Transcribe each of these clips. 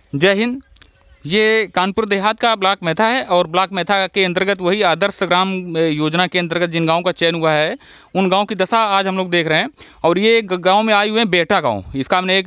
जय हिंद। ये कानपुर देहात का ब्लॉक मेथा है और ब्लॉक मेथा के अंतर्गत वही आदर्श ग्राम योजना के अंतर्गत जिन गांव का चयन हुआ है उन गांव की दशा आज हम लोग देख रहे हैं। और ये गांव में आए हुए हैं बेटा गांव। इसका हमने एक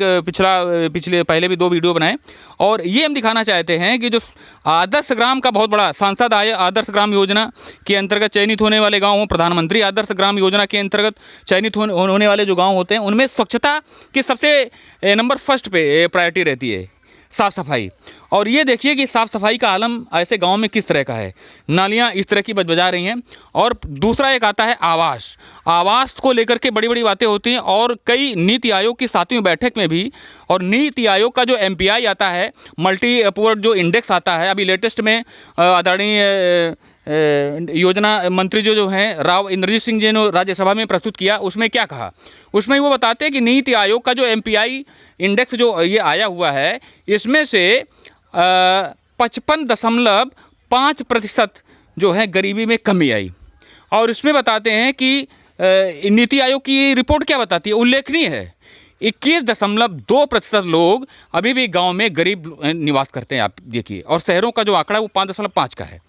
पिछले पहले भी 2 वीडियो बनाए और ये हम दिखाना चाहते हैं कि जो आदर्श ग्राम का बहुत बड़ा सांसद आए आदर्श ग्राम योजना के अंतर्गत चयनित होने वाले गाँव, प्रधानमंत्री आदर्श ग्राम योजना के अंतर्गत चयनित होने वाले जो गाँव होते हैं उनमें स्वच्छता की सबसे नंबर फर्स्ट पे प्रायोरिटी रहती है, साफ़ सफाई। और ये देखिए कि साफ़ सफाई का आलम ऐसे गांव में किस तरह का है। नालियां इस तरह की बजा रही हैं। और दूसरा एक आता है आवास। आवास को लेकर के बड़ी बड़ी बातें होती हैं और कई नीति आयोग की 7वीं बैठक में भी, और नीति आयोग का जो MPI आता है, मल्टी अपवर्ड जो इंडेक्स आता है, अभी लेटेस्ट में आदरणीय योजना मंत्री जो हैं राव इंद्रजीत सिंह जी ने राज्यसभा में प्रस्तुत किया, उसमें क्या कहा? उसमें वो बताते हैं कि नीति आयोग का जो MPI इंडेक्स जो ये आया हुआ है इसमें से 55.5% जो है गरीबी में कमी आई। और इसमें बताते हैं कि नीति आयोग की रिपोर्ट क्या बताती है, उल्लेखनीय है 21.2% लोग अभी भी गांव में गरीब निवास करते हैं। आप देखिए, और शहरों का जो आंकड़ा है वो 5.5 का है।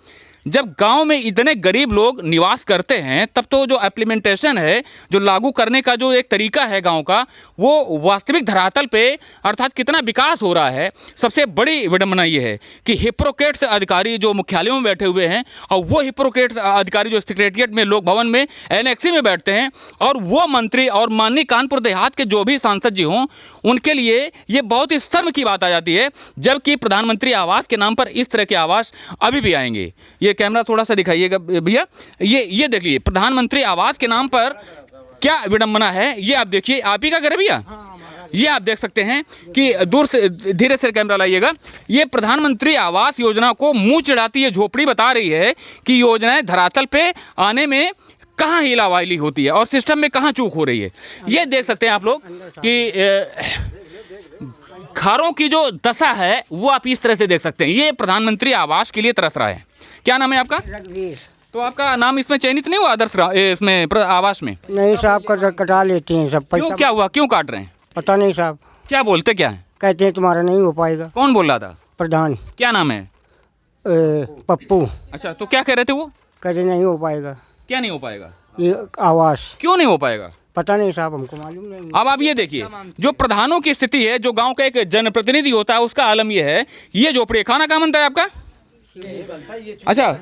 जब गांव में इतने गरीब लोग निवास करते हैं तब तो जो इम्प्लीमेंटेशन है, जो लागू करने का जो एक तरीका है गांव का, वो वास्तविक धरातल पे अर्थात कितना विकास हो रहा है। सबसे बड़ी विडंबना ये है कि हिप्पोक्रेट्स अधिकारी जो मुख्यालयों में बैठे हुए हैं और वो हिप्पोक्रेट्स अधिकारी जो सेक्रेटरिएट में, लोक भवन में, एनेक्सी में बैठते हैं, और वो मंत्री और माननीय कानपुर देहात के जो भी सांसद जी हों उनके लिए ये बहुत ही शर्म की बात आ जाती है, जबकि प्रधानमंत्री आवास के नाम पर इस तरह के आवास अभी भी आएंगे। ये कैमरा थोड़ा सा दिखाइएगा भैया। ये देख लीजिए, प्रधानमंत्री आवास के नाम पर क्या विडंबना है। ये आप देखिए, आप ही का घर है भैया। ये आप देख सकते हैं कि दूर से, धीरे से कैमरा लाइएगा। ये प्रधानमंत्री आवास योजना को मुंह चिढ़ाती है झोपड़ी बता रही है कि योजनाएं धरातल पे आने में कहाँ हिलावाइली होती है और सिस्टम में कहाँ चूक हो रही है। ये देख सकते हैं आप लोग कि घरों की जो दशा है वो आप इस तरह से देख सकते हैं। ये प्रधानमंत्री आवास के लिए तरस रहा है। क्या नाम है आपका? रघुवीर। तो आपका नाम इसमें चयनित नहीं हुआ आदर्श इसमें आवास में? नहीं साहब, कटा लेते हैं सब पैसा। क्यों, क्या हुआ, क्यों काट रहे हैं? पता नहीं साहब, क्या बोलते क्या है? कहते हैं तुम्हारा नहीं हो पाएगा। कौन बोल रहा था? प्रधान। क्या नाम है? पप्पू। अच्छा, तो क्या कह रहे थे वो? कहते नहीं हो पाएगा। क्या नहीं हो पाएगा? ये आवास। क्यों नहीं हो पाएगा? पता नहीं साहब, हमको मालूम नहीं। अब आप ये देखिए, जो प्रधानों की स्थिति है, जो गांव का एक जनप्रतिनिधि होता है उसका आलम ये है। ये झोपड़ी, खाना कहाँ बनता है आपका? अच्छा,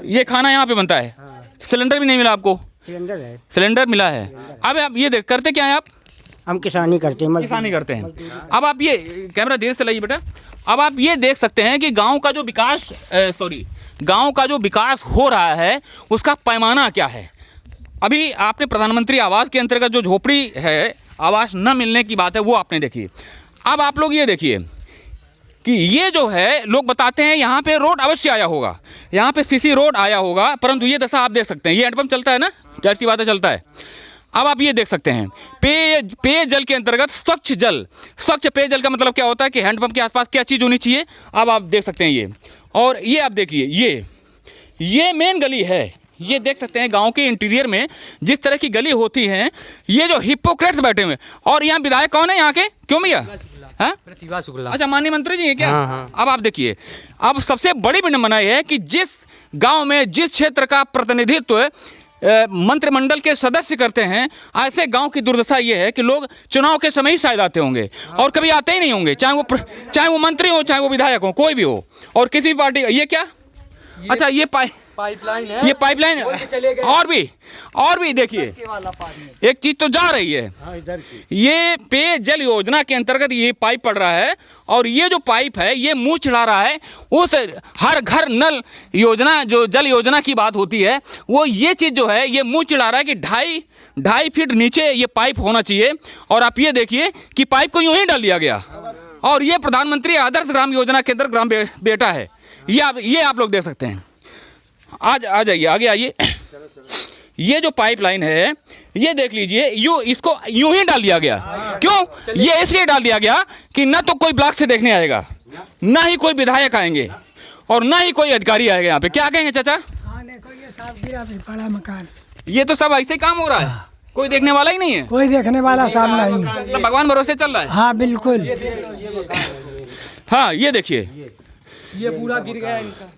ये खाना यहाँ पे बनता है। सिलेंडर भी नहीं मिला आपको? सिलेंडर है। सिलेंडर मिला है। अब आप ये देख, करते क्या है आप? हम किसानी करते हैं। किसानी करते हैं। अब आप ये कैमरा धीरे से लाइए बेटा। अब आप ये देख सकते हैं कि गांव का जो विकास गांव का जो विकास हो रहा है उसका पैमाना क्या है। अभी आपने प्रधानमंत्री आवास के अंतर्गत जो झोपड़ी है, आवास न मिलने की बात है, वो आपने देखी। अब आप लोग ये देखिए कि ये जो है, लोग बताते हैं यहाँ पे रोड अवश्य आया होगा, यहाँ पे CC रोड आया होगा, परंतु ये दशा आप देख सकते हैं। ये हैंडपंप चलता है ना, जाहिर सी बात है चलता है। अब आप ये देख सकते हैं पेयजल के अंतर्गत स्वच्छ जल। स्वच्छ पेयजल का मतलब क्या होता है कि हैंडपंप के आसपास क्या चीज़ होनी चाहिए। अब आप देख सकते हैं ये, और ये आप देखिए, ये मेन गली है। ये देख सकते हैं गांव के इंटीरियर में जिस तरह की गली होती है। ये जो हिप्पोक्रेट्स बैठे हुए, और यहाँ विधायक कौन है यहाँ के? क्यों भैया? प्रतिभा शुक्ला। अच्छा, माननीय मंत्री जी है क्या? हाँ। अब आप देखिए, अब सबसे बड़ी विडंबना यह है कि जिस गांव में जिस क्षेत्र का प्रतिनिधित्व मंत्रिमंडल के सदस्य करते हैं, ऐसे गांव की दुर्दशा ये है कि लोग चुनाव के समय ही शायद आते होंगे और कभी आते ही नहीं होंगे, चाहे वो मंत्री हो, चाहे वो विधायक हो, कोई भी हो, और किसी भी पार्टी। ये क्या? अच्छा, ये पाइपलाइन है। ये पाइपलाइन। और भी देखिए, एक चीज तो जा रही है। ये पेयजल योजना के अंतर्गत ये पाइप पड़ रहा है, और ये जो पाइप है ये मुंह चिढ़ा रहा है उस हर घर नल योजना, जो जल योजना की बात होती है, वो ये चीज जो है ये मुंह चिढ़ा रहा है कि 2.5 फीट नीचे ये पाइप होना चाहिए। और आप ये देखिए कि पाइप को यूं ही डाल दिया गया। और ये प्रधानमंत्री आदर्श ग्राम योजना के अंदर ग्राम बेटा है। ये आप लोग देख सकते हैं। आ जाइए, आगे आइए। ये जो पाइपलाइन है ये देख लीजिए, इसको यूं ही डाल दिया गया। क्यों? ये इसलिए डाल दिया गया कि ना तो कोई ब्लॉक से देखने आएगा, ना ही कोई विधायक आएंगे, और ना ही कोई अधिकारी आएगा यहाँ पे। क्या कहेंगे चाचा? देखो ये साफ गिरा बड़ा मकान। ये तो सब ऐसे काम हो रहा है। कोई देखने वाला ही नहीं है, कोई देखने वाला सामने नहीं है। तो भगवान भरोसे चल रहा है। हाँ बिल्कुल। हाँ ये देखिए, ये पूरा गिर गया इनका।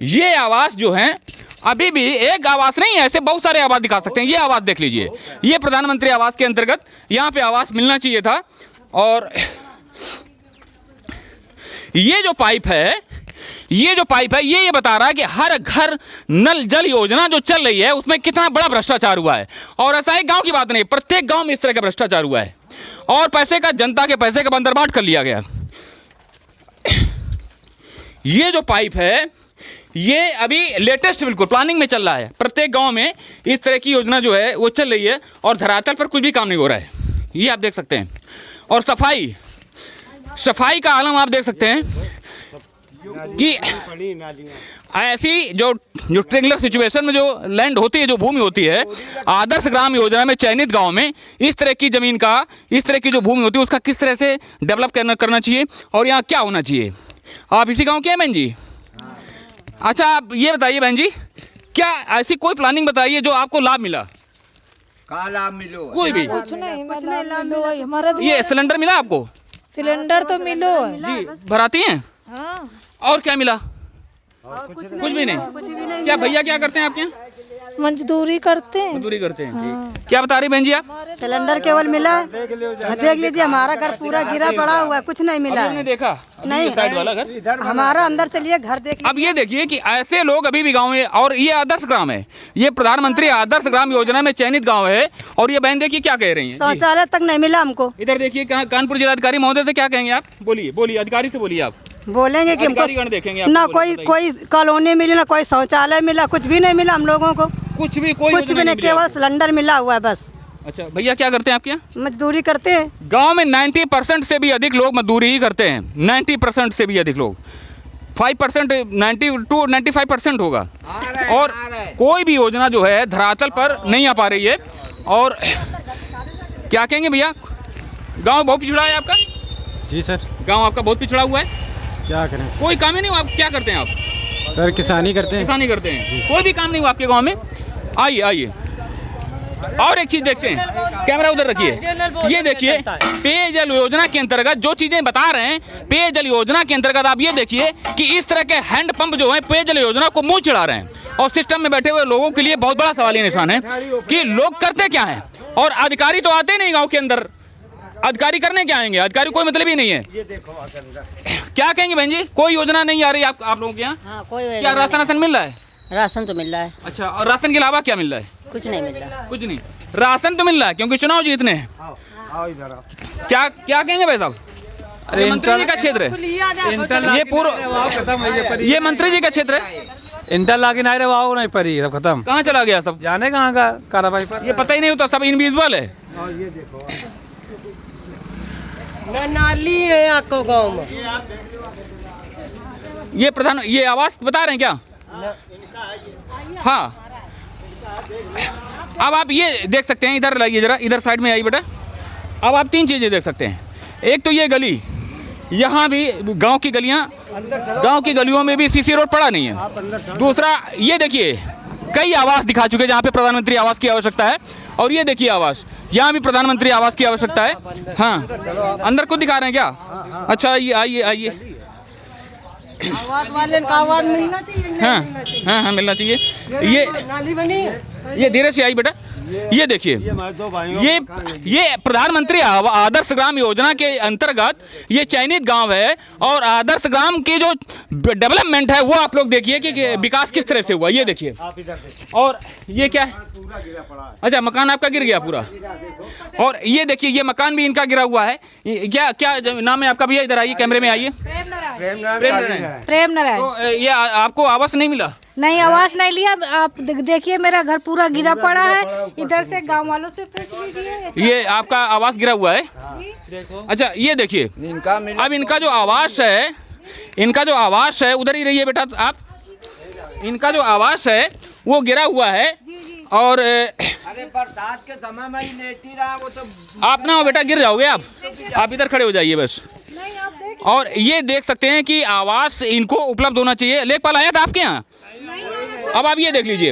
ये आवास जो है अभी भी एक आवास नहीं है, ऐसे बहुत सारे आवास दिखा सकते हैं। ये आवास देख लीजिए, ये प्रधानमंत्री आवास के अंतर्गत यहाँ पे आवास मिलना चाहिए था। और ये जो पाइप है, ये बता रहा है कि हर घर नल जल योजना जो चल रही है उसमें कितना बड़ा भ्रष्टाचार हुआ है। और ऐसा एक गांव की बात नहीं, प्रत्येक गांव में इस तरह का भ्रष्टाचार हुआ है और पैसे का, जनता के पैसे का बंदरबाट कर लिया गया। ये जो पाइप है ये अभी लेटेस्ट बिल्कुल प्लानिंग में चल रहा है। प्रत्येक गांव में इस तरह की योजना जो है वो चल रही है और धरातल पर कुछ भी काम नहीं हो रहा है, ये आप देख सकते हैं। और सफाई का आलम आप देख सकते हैं कि ऐसी जो ट्रेंगुलर सिचुएशन में जो लैंड होती है, जो भूमि होती है, आदर्श ग्राम योजना में चयनित गांव में इस तरह की ज़मीन का, इस तरह की जो भूमि होती है उसका किस तरह से डेवलप करना चाहिए और यहाँ क्या होना चाहिए। आप इसी गांव के हैं बहन जी? अच्छा आप ये बताइए बहन जी, क्या ऐसी कोई प्लानिंग बताइए जो आपको लाभ मिला? कहाँ लाभ मिलो? कोई भी कुछ नहीं लाभ मिलो हमारा। ये सिलेंडर मिला आपको? सिलेंडर तो मिलो जी भराती हैं? हाँ। और क्या मिला? कुछ भी नहीं। क्या भैया क्या करते हैं आपके यहाँ? मजदूरी करते हैं। मजदूरी करते हैं। क्या बता रही बहन जी आप? सिलेंडर केवल मिला, देख लीजिए हमारा घर पूरा गिरा पड़ा हुआ है, कुछ नहीं मिला है। आपने देखा? नहीं, साइड वाला घर हमारा अंदर चलिए घर देख। अब ये देखिए कि ऐसे लोग अभी भी गांव में, और ये आदर्श ग्राम है, ये प्रधानमंत्री आदर्श ग्राम योजना में चयनित गांव है। और ये बहन देखिए क्या कह रही हैं। शौचालय तक नहीं मिला हमको। इधर देखिए कानपुर जिलाधिकारी महोदय से क्या कहेंगे आप? बोलिए अधिकारी से बोलिए आप। बोलेंगे कि अधिकारीगण देखेंगे आपको, ना बोलिए, कोई कॉलोनी मिली, ना कोई शौचालय मिला, कुछ भी नहीं मिला हम लोगों को। कुछ भी नहीं, केवल सिलेंडर मिला हुआ है बस। अच्छा भैया क्या करते हैं आपके यहाँ? मजदूरी करते हैं। गांव में 90% से भी अधिक लोग मजदूरी ही करते हैं। 90% से भी अधिक लोग, 5%, 92-95% होगा। और कोई भी योजना जो है धरातल पर नहीं आ पा रही है। और क्या कहेंगे भैया, गांव बहुत पिछड़ा है आपका? जी सर। गांव आपका बहुत पिछड़ा हुआ है, क्या करें सर? कोई काम ही नहीं हुआ। आप क्या करते हैं आप? सर किसानी करते हैं। किसानी करते हैं, कोई भी काम नहीं हुआ आपके गांव में? आइए और एक चीज देखते हैं, कैमरा उधर रखिए। ये देखिए पेयजल योजना के अंतर्गत जो चीजें बता रहे हैं, पेयजल योजना के अंतर्गत आप ये देखिए कि इस तरह के हैंडपंप जो है पेयजल योजना को मुंह चिढ़ा रहे हैं। और सिस्टम में बैठे हुए लोगों के लिए बहुत बड़ा सवाल ये निशान है कि लोग करते क्या हैं। और अधिकारी तो आते नहीं गाँव के अंदर, अधिकारी करने क्या आएंगे? अधिकारी कोई मतलब ही नहीं है। ये देखो क्या कहेंगे बहन जी, कोई योजना नहीं आ रही आप लोगों के यहाँ? हाँ, कोई क्या राशन मिल रहा है? राशन तो मिल रहा है। अच्छा, और राशन के अलावा क्या मिल रहा है? कुछ नहीं मिल रहा। कुछ नहीं, राशन तो मिल रहा है क्योंकि चुनाव जीतने हैं। क्या कहेंगे भाई साहब? अरे मंत्री जी का क्षेत्र है ये पूरा, ये मंत्री जी का क्षेत्र है। इंटर लाके नहीं रहे, वाह नहीं परी, सब खत्म। कहाँ चला गया सब? जाने कहाँ का कार्रवाई पर ये पता ही नहीं होता, सब इनविजिबल है। नाली है आपको गाँव में। ये आवास बता रहे हैं क्या? हाँ, अब आप ये देख सकते हैं, इधर लाइए जरा, इधर साइड में आइए बेटा। अब आप 3 चीज़ें देख सकते हैं। एक तो ये गली, यहाँ भी गांव की गलियों में भी सीसी रोड पड़ा नहीं है। दूसरा ये देखिए कई आवास दिखा चुके जहाँ पे प्रधानमंत्री आवास की आवश्यकता है। और ये देखिए आवास, यहाँ भी प्रधानमंत्री आवास की आवश्यकता है। हाँ, अंदर को दिखा रहे हैं क्या? अच्छा आइए। आवाज वाले का आवाज मिलना चाहिए। हाँ मिलना चाहिए। ये नाली बनी है। ये धीरे से आई बेटा। ये देखिए ये प्रधानमंत्री आदर्श ग्राम योजना के अंतर्गत ये चयनित गांव है। और आदर्श ग्राम की जो डेवलपमेंट है वो आप लोग देखिए कि विकास किस तरह से हुआ। ये देखिए, और ये क्या है? अच्छा, मकान आपका गिर गया पूरा। और ये देखिए ये मकान भी इनका गिरा हुआ है। क्या नाम है आपका भैया? इधर आइए, कैमरे में आइए। प्रेम नारायण। तो ये आपको आवास नहीं मिला? नहीं, आवाज नहीं लिया। आप देखिए मेरा घर पूरा गिरा पड़ा है, इधर से गांव वालों से पूछ लीजिए। ये आपका आवास गिरा हुआ है? अच्छा, ये देखिए अब इनका जो आवास है उधर ही रहिए बेटा आप। इनका जो आवास है वो गिरा हुआ है। और अरे बरसात के समय में ही लेटी रहा वो तो। आप ना बेटा गिर जाओगे आप इधर खड़े हो जाइए बस। और ये देख सकते हैं कि आवास इनको उपलब्ध होना चाहिए। लेखपाल आया था आपके यहाँ? अब आप ये देख लीजिए,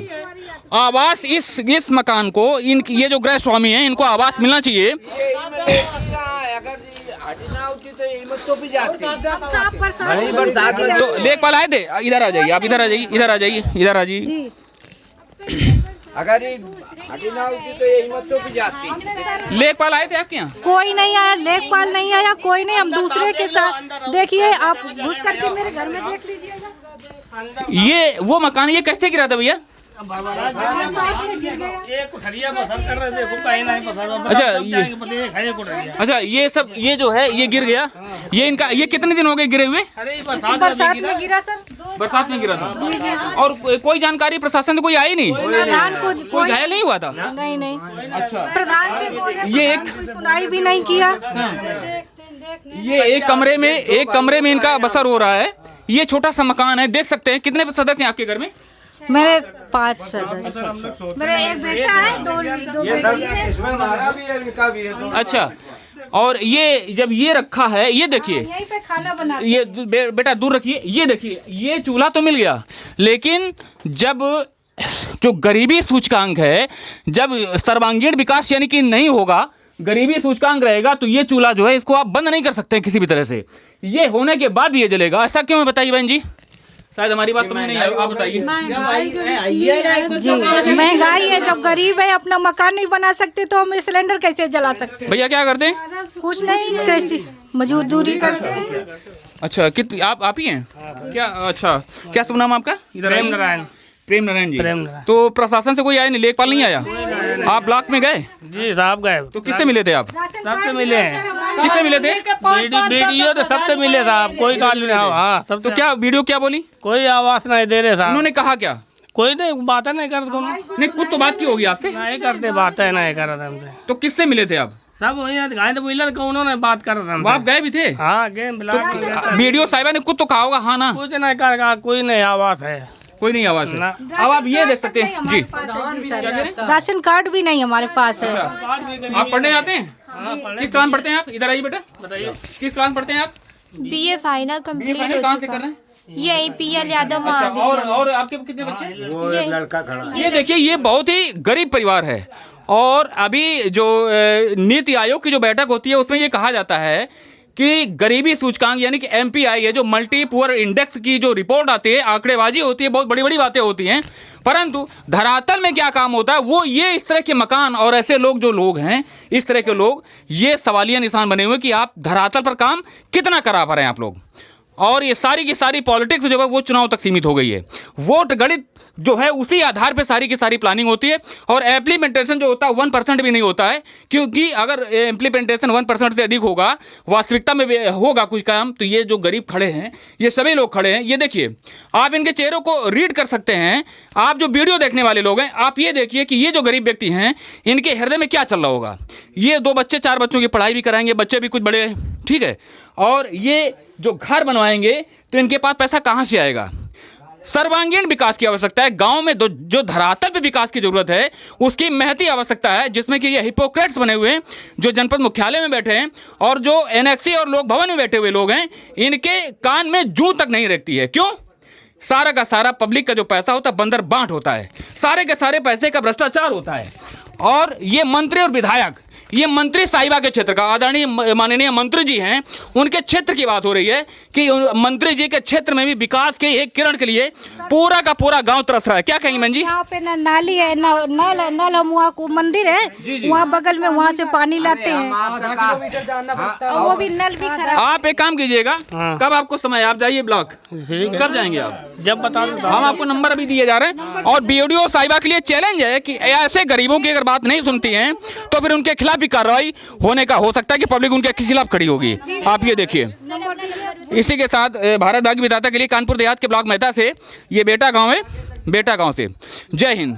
आवास इस मकान को ये जो गृह स्वामी हैं इनको आवास मिलना चाहिए। अगर हटी ना होती तो यही मत तो भी जाती। बरसात बरसात में तो लेखपाल आए थे, इधर आ जाइए आप, इधर आ जाइए, इधर आ जाइए, इधर आ जाइए। अगर ये हटी ना होती तो यही मत तो भी जाती। लेखपाल आए थे आपके यहाँ? कोई नहीं आया, लेखपाल नहीं आया, कोई नहीं। हम दूसरे के साथ, देखिए आप घुस करके मेरे घर में देख लीजिएगा। ये वो मकान ये कैसे गिरा था भैया? अच्छा ये सब ये जो है ये गिर गया, ये इनका ये कितने दिन हो गए गिरे हुए? बरसात में गिरा सर, बरसात में गिरा था। जी जी। और कोई जानकारी प्रशासन से कोई आई नहीं? प्रधान को कोई घायल नहीं हुआ था? नहीं नहीं। अच्छा प्रधान से बोले, ये कोई सुनाई भी नहीं किया। ये एक कमरे में इनका बसर हो रहा है। ये छोटा सा मकान है, देख सकते हैं। कितने सदस्य हैं आपके घर में? मेरे 5 सदस्य, मेरा एक बेटा है, दो बेटी है। इसमें हमारा भी है, इनका भी है। अच्छा, और ये जब ये रखा है, ये देखिए, यहीं पे खाना बनाते ये बेटा दूर रखिए, ये देखिए, ये चूल्हा तो मिल गया, लेकिन जब जो गरीबी सूचकांक है, जब सर्वांगीण विकास यानी कि नहीं होगा, गरीबी सूचकांक रहेगा, तो ये चूल्हा जो है इसको आप बंद नहीं कर सकते किसी भी तरह से। ये होने के बाद ये जलेगा। ऐसा क्यों है बताइए बहन जी? शायद हमारी बात समझ नहीं आई, आप बताइए। जी, महंगाई है। जब गरीब है, अपना मकान नहीं बना सकते, तो हम सिलेंडर कैसे जला सकते हैं? भैया क्या करते हैं? कुछ नहीं, कृषि मजदूरी करते हैं। अच्छा, आप ही हैं क्या? अच्छा, क्या शुभ नाम आपका? प्रेम नारायण। प्रेम नारायण जी। तो प्रशासन से कोई आया नहीं, लेखपाल नहीं आया? आप ब्लॉक में गए? जी साहब गए, तो किससे मिले थे आप? सबसे मिले हैं। किससे मिले थे? वीडियो तो सबसे मिले साहब, कोई काल नहीं। हाँ सब। तो क्या वीडियो क्या बोली? कोई आवाज नहीं दे रहे साहब। उन्होंने कहा क्या? कोई नहीं, बातें नहीं करते। नहीं, कुछ तो बात की होगी आपसे? नहीं करते, बातें नहीं कर रहे हमसे। तो किससे मिले थे आप? सब वही गाय तो मिलर को उन्होंने बात कर रहे थे। आप गए भी थे? हाँ गए। वीडियो साहिबा ने कुछ तो कहा होगा, हाँ ना? कुछ नहीं कर, कोई नहीं आवाज है, कोई नहीं आवाज है। अब आप ये देख सकते हैं जी, राशन कार्ड भी नहीं हमारे पास है। आप पढ़ने आते हैं? किस क्लास पढ़ते हैं आप? इधर आइए बेटा, बताइए किस क्लास पढ़ते हैं आप? बीए फाइनल कंप्लीट हो कहाँ से चुका कर रहे हैं? ये पीएल यादव अच्छा, महाविद्यालय। और आपके कितने बच्चे? वो एक लड़का खड़ा। ये देखिए, ये बहुत ही गरीब परिवार है। और अभी जो नीति आयोग की जो बैठक होती है उसमें ये कहा जाता है कि गरीबी सूचकांक यानी कि MPI है, जो मल्टी पुअर इंडेक्स की जो रिपोर्ट आती है, आंकड़ेबाजी होती है, बहुत बड़ी बड़ी बातें होती हैं, परंतु धरातल में क्या काम होता है वो ये इस तरह के मकान और ऐसे लोग जो लोग हैं, इस तरह के लोग, ये सवालिया निशान बने हुए कि आप धरातल पर काम कितना करा पा रहे हैं आप लोग। और ये सारी की सारी पॉलिटिक्स जो है वो चुनाव तक सीमित हो गई है। वोट गणित जो है उसी आधार पे सारी की सारी प्लानिंग होती है, और इम्प्लीमेंटेशन जो होता है 1% भी नहीं होता है, क्योंकि अगर इम्प्लीमेंटेशन 1% से अधिक होगा, वास्तविकता में होगा कुछ काम, तो ये जो गरीब खड़े हैं, ये सभी लोग खड़े हैं, ये देखिए, आप इनके चेहरों को रीड कर सकते हैं। आप जो वीडियो देखने वाले लोग हैं, आप ये देखिए कि ये जो गरीब व्यक्ति हैं, इनके हृदय में क्या चल रहा होगा। ये 2 बच्चे 4 बच्चों की पढ़ाई भी कराएंगे, बच्चे भी कुछ बड़े हैं, ठीक है, और ये जो घर बनवाएंगे तो इनके पास पैसा कहाँ से आएगा? सर्वांगीण विकास की आवश्यकता है। गांव में जो धरातल पे विकास की जरूरत है उसकी महती आवश्यकता है, जिसमें कि ये हिपोक्रेट्स बने हुए हैं जो जनपद मुख्यालय में बैठे हैं और जो एनेक्सी और लोक भवन में बैठे हुए लोग हैं, इनके कान में जूं तक नहीं रखती है। क्यों? सारा का सारा पब्लिक का जो पैसा होता है बंदर बांट होता है, सारे के सारे पैसे का भ्रष्टाचार होता है। और ये मंत्री और विधायक, ये मंत्री साहिबा के क्षेत्र का, आदरणीय माननीय मंत्री जी हैं, उनके क्षेत्र की बात हो रही है कि मंत्री जी के क्षेत्र में भी विकास के एक किरण के लिए पूरा का पूरा गांव तरस रहा है। क्या कहेंगे बहन जी? यहाँ पे ना नाली है, नल हम वहाँ को मंदिर है, वहाँ बगल में, वहाँ से पानी लाते हैं, और वो भी नल भी खराब। आप एक काम कीजिएगा, कब आपको समय, आप जाइए ब्लॉक, कब जाएंगे आप? जब बता दो। हम आपको नंबर अभी दिए जा रहे हैं। और BDO साहिबा के लिए चैलेंज है कि ऐसे गरीबों की अगर बात नहीं सुनती हैं तो फिर उनके खिलाफ भी कार्रवाई होने का हो सकता है कि पब्लिक उनके खिलाफ खड़ी होगी। आप ये देखिए। इसी के साथ भारत भाग्य विधाता के लिए कानपुर देहात के ब्लॉक मेहता से ये बेटा गांव है, बेटा गांव से। जय हिंद।